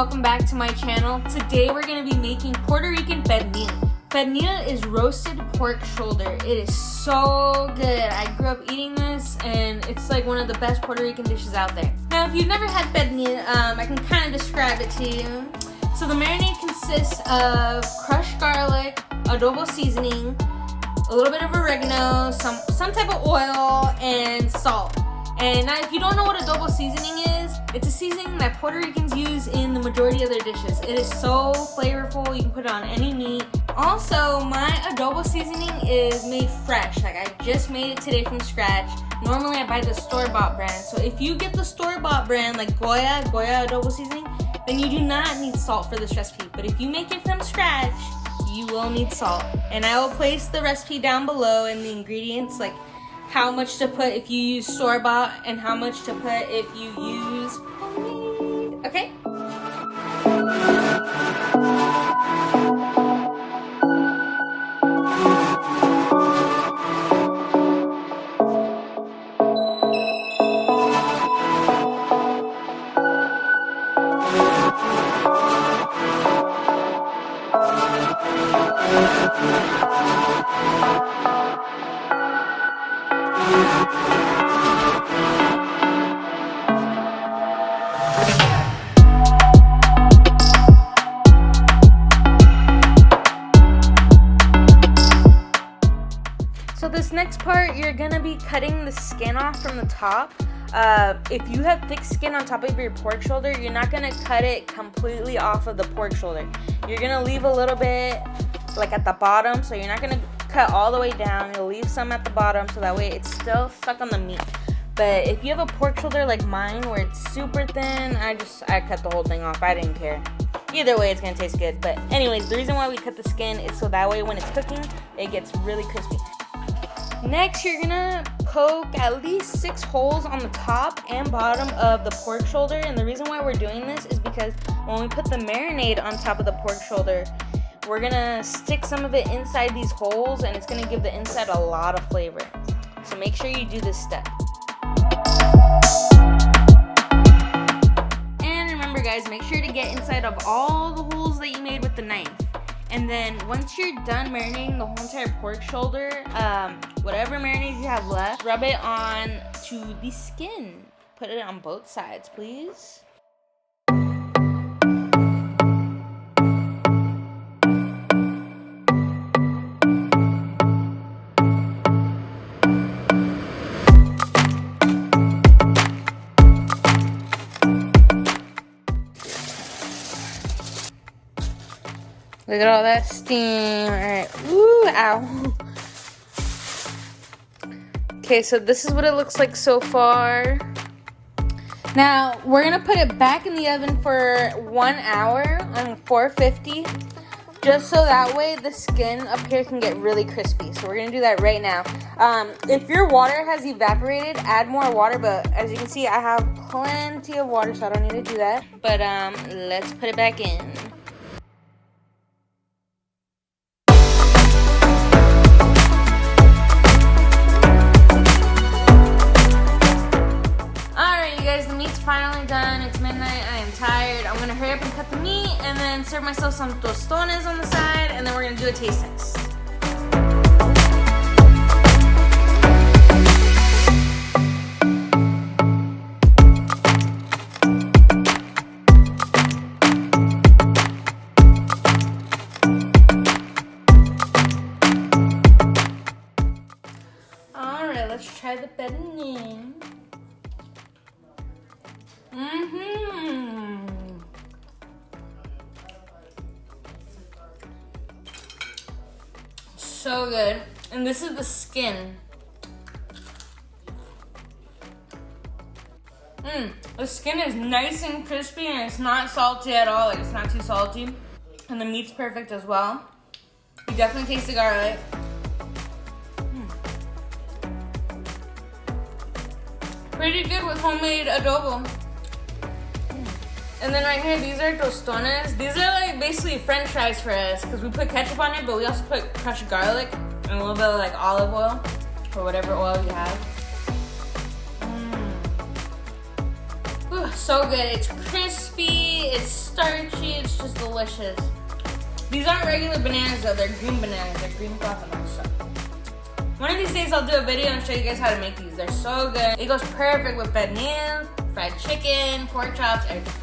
welcome back to my channel. Today we're going to be making Puerto Rican pernil. Pernil is roasted pork shoulder. It is so good. I grew up eating this and it's like one of the best Puerto Rican dishes out there. Now if you've never had pernil, I can kind of describe it to you. So the marinade consists of crushed garlic, adobo seasoning, a little bit of oregano, some type of oil, and salt. And now if you don't know what adobo seasoning is, it's a seasoning that Puerto Ricans use in the majority of their dishes. It is so flavorful, you can put it on any meat. Also, my adobo seasoning is made fresh, like I just made it today from scratch. Normally I buy the store-bought brand, so if you get the store-bought brand like Goya Adobo seasoning, then you do not need salt for this recipe. But if you make it from scratch, you will need salt. And I will place the recipe down below and the ingredients, like how much to put if you use store-bought and how much to put if you use homemade. Okay? So this next part, you're gonna be cutting the skin off from the top. If you have thick skin on top of your pork shoulder, you're not gonna cut it completely off of the pork shoulder. You're gonna leave a little bit like at the bottom, so you're not gonna cut all the way down. You'll leave some at the bottom so that way it's still stuck on the meat. But if you have a pork shoulder like mine where it's super thin, I cut the whole thing off. I didn't care. Either way, it's gonna taste good. But anyways, the reason why we cut the skin is so that way when it's cooking, it gets really crispy. Next, you're gonna poke at least 6 holes on the top and bottom of the pork shoulder. And the reason why we're doing this is because when we put the marinade on top of the pork shoulder, we're gonna stick some of it inside these holes and it's gonna give the inside a lot of flavor. So make sure you do this step. And remember guys, make sure to get inside of all the holes that you made with the knife. And then once you're done marinating the whole entire pork shoulder, whatever marinade you have left, rub it on to the skin. Put it on both sides, please. Look at all that steam. Alright. Ooh, ow. Okay, so this is what it looks like so far. Now, we're going to put it back in the oven for 1 hour on 450. Just so that way the skin up here can get really crispy. So we're going to do that right now. If your water has evaporated, add more water. But as you can see, I have plenty of water, so I don't need to do that. But let's put it back in. Finally done. It's midnight. I am tired. I'm gonna hurry up and cut the meat and then serve myself some tostones on the side, and then we're gonna do a taste test. Alright, let's try the pernil. So good. And this is the skin. The skin is nice and crispy and it's not salty at all. Like it's not too salty. And the meat's perfect as well. You definitely taste the garlic. Pretty good with homemade adobo. And then right here, these are tostones. These are like basically French fries for us because we put ketchup on it, but we also put crushed garlic and a little bit of like olive oil or whatever oil you have. Whew. So good. It's crispy, it's starchy, it's just delicious. These aren't regular bananas though, they're green bananas, they're green platanos. So. One of these days I'll do a video and show you guys how to make these. They're so good. It goes perfect with pernil, fried chicken, pork chops, everything.